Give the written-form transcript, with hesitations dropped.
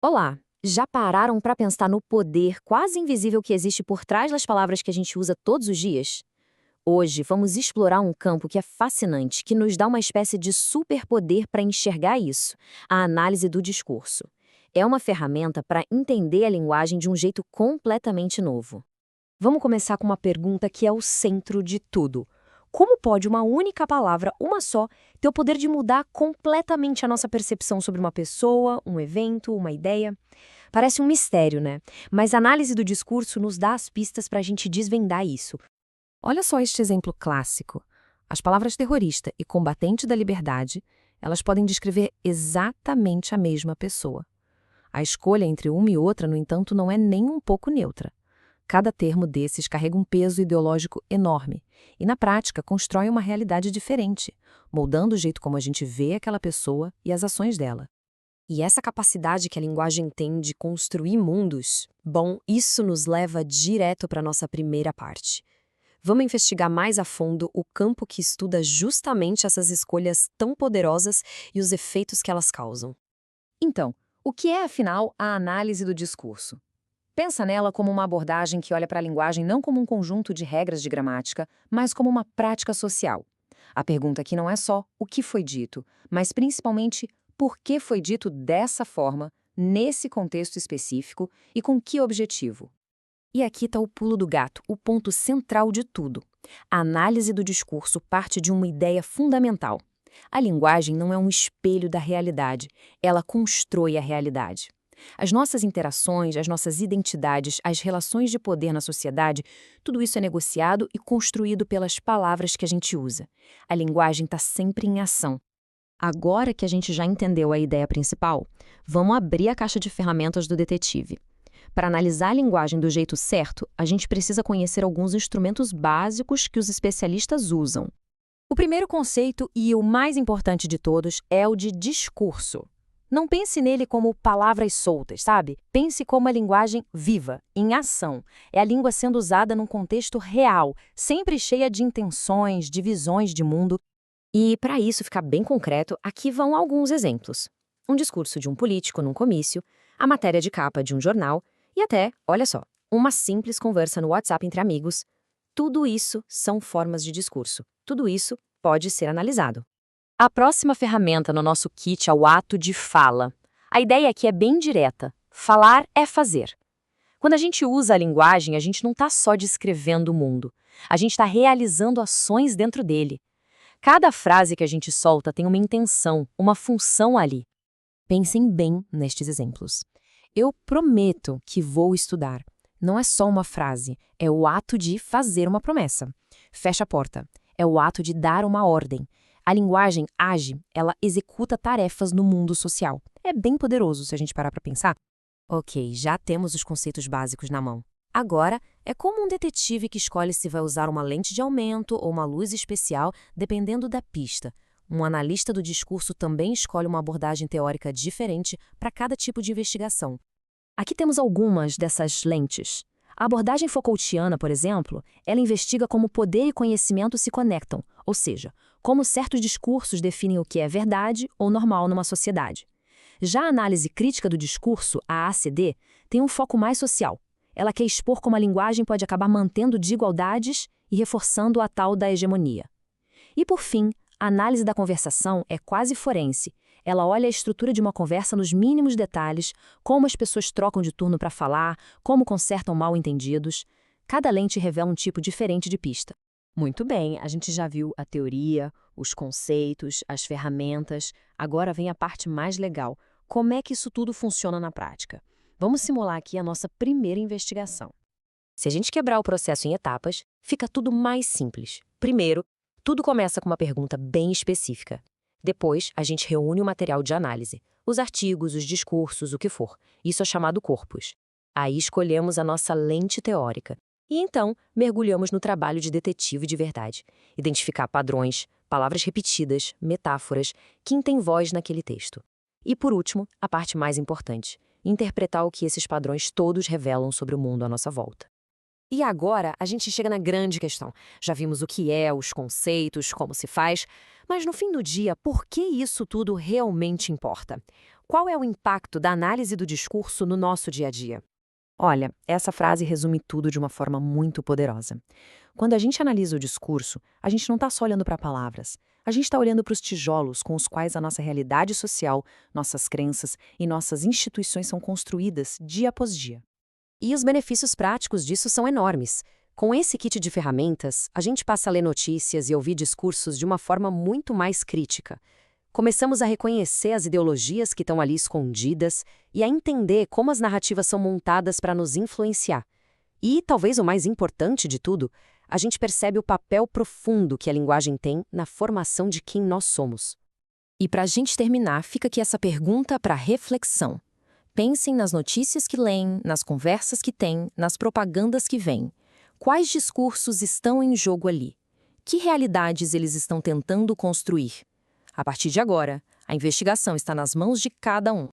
Olá! Já pararam para pensar no poder quase invisível que existe por trás das palavras que a gente usa todos os dias? Hoje vamos explorar um campo que é fascinante, que nos dá uma espécie de superpoder para enxergar isso: a análise do discurso. É uma ferramenta para entender a linguagem de um jeito completamente novo. Vamos começar com uma pergunta que é o centro de tudo. Como pode uma única palavra, uma só, ter o poder de mudar completamente a nossa percepção sobre uma pessoa, um evento, uma ideia? Parece um mistério, né? Mas a análise do discurso nos dá as pistas para a gente desvendar isso. Olha só este exemplo clássico. As palavras terrorista e combatente da liberdade, elas podem descrever exatamente a mesma pessoa. A escolha entre uma e outra, no entanto, não é nem um pouco neutra. Cada termo desses carrega um peso ideológico enorme e, na prática, constrói uma realidade diferente, moldando o jeito como a gente vê aquela pessoa e as ações dela. E essa capacidade que a linguagem tem de construir mundos, bom, isso nos leva direto para a nossa primeira parte. Vamos investigar mais a fundo o campo que estuda justamente essas escolhas tão poderosas e os efeitos que elas causam. Então, o que é, afinal, a análise do discurso? Pensa nela como uma abordagem que olha para a linguagem não como um conjunto de regras de gramática, mas como uma prática social. A pergunta aqui não é só o que foi dito, mas principalmente por que foi dito dessa forma, nesse contexto específico e com que objetivo. E aqui está o pulo do gato, o ponto central de tudo. A análise do discurso parte de uma ideia fundamental. A linguagem não é um espelho da realidade, ela constrói a realidade. As nossas interações, as nossas identidades, as relações de poder na sociedade, tudo isso é negociado e construído pelas palavras que a gente usa. A linguagem está sempre em ação. Agora que a gente já entendeu a ideia principal, vamos abrir a caixa de ferramentas do detetive. Para analisar a linguagem do jeito certo, a gente precisa conhecer alguns instrumentos básicos que os especialistas usam. O primeiro conceito, e o mais importante de todos, é o de discurso. Não pense nele como palavras soltas, sabe? Pense como a linguagem viva, em ação. É a língua sendo usada num contexto real, sempre cheia de intenções, de visões de mundo. E, para isso ficar bem concreto, aqui vão alguns exemplos. Um discurso de um político num comício, a matéria de capa de um jornal e até, olha só, uma simples conversa no WhatsApp entre amigos. Tudo isso são formas de discurso. Tudo isso pode ser analisado. A próxima ferramenta no nosso kit é o ato de fala. A ideia aqui é bem direta. Falar é fazer. Quando a gente usa a linguagem, a gente não está só descrevendo o mundo. A gente está realizando ações dentro dele. Cada frase que a gente solta tem uma intenção, uma função ali. Pensem bem nestes exemplos. Eu prometo que vou estudar. Não é só uma frase, é o ato de fazer uma promessa. Fecha a porta. É o ato de dar uma ordem. A linguagem age, ela executa tarefas no mundo social. É bem poderoso se a gente parar para pensar. Ok, já temos os conceitos básicos na mão. Agora, é como um detetive que escolhe se vai usar uma lente de aumento ou uma luz especial, dependendo da pista. Um analista do discurso também escolhe uma abordagem teórica diferente para cada tipo de investigação. Aqui temos algumas dessas lentes. A abordagem Foucaultiana, por exemplo, ela investiga como poder e conhecimento se conectam, ou seja, como certos discursos definem o que é verdade ou normal numa sociedade. Já a análise crítica do discurso, a ACD, tem um foco mais social. Ela quer expor como a linguagem pode acabar mantendo desigualdades e reforçando a tal da hegemonia. E, por fim, a análise da conversação é quase forense. Ela olha a estrutura de uma conversa nos mínimos detalhes, como as pessoas trocam de turno para falar, como consertam mal-entendidos. Cada lente revela um tipo diferente de pista. Muito bem, a gente já viu a teoria, os conceitos, as ferramentas. Agora vem a parte mais legal. Como é que isso tudo funciona na prática? Vamos simular aqui a nossa primeira investigação. Se a gente quebrar o processo em etapas, fica tudo mais simples. Primeiro, tudo começa com uma pergunta bem específica. Depois, a gente reúne o material de análise, os artigos, os discursos, o que for. Isso é chamado corpus. Aí escolhemos a nossa lente teórica. E então, mergulhamos no trabalho de detetive de verdade. Identificar padrões, palavras repetidas, metáforas, quem tem voz naquele texto. E por último, a parte mais importante, interpretar o que esses padrões todos revelam sobre o mundo à nossa volta. E agora a gente chega na grande questão. Já vimos o que é, os conceitos, como se faz, mas no fim do dia, por que isso tudo realmente importa? Qual é o impacto da análise do discurso no nosso dia a dia? Olha, essa frase resume tudo de uma forma muito poderosa. Quando a gente analisa o discurso, a gente não está só olhando para palavras. A gente está olhando para os tijolos com os quais a nossa realidade social, nossas crenças e nossas instituições são construídas dia após dia. E os benefícios práticos disso são enormes. Com esse kit de ferramentas, a gente passa a ler notícias e ouvir discursos de uma forma muito mais crítica. Começamos a reconhecer as ideologias que estão ali escondidas e a entender como as narrativas são montadas para nos influenciar. E, talvez o mais importante de tudo, a gente percebe o papel profundo que a linguagem tem na formação de quem nós somos. E para a gente terminar, fica aqui essa pergunta para reflexão. Pensem nas notícias que leem, nas conversas que têm, nas propagandas que vêm. Quais discursos estão em jogo ali? Que realidades eles estão tentando construir? A partir de agora, a investigação está nas mãos de cada um.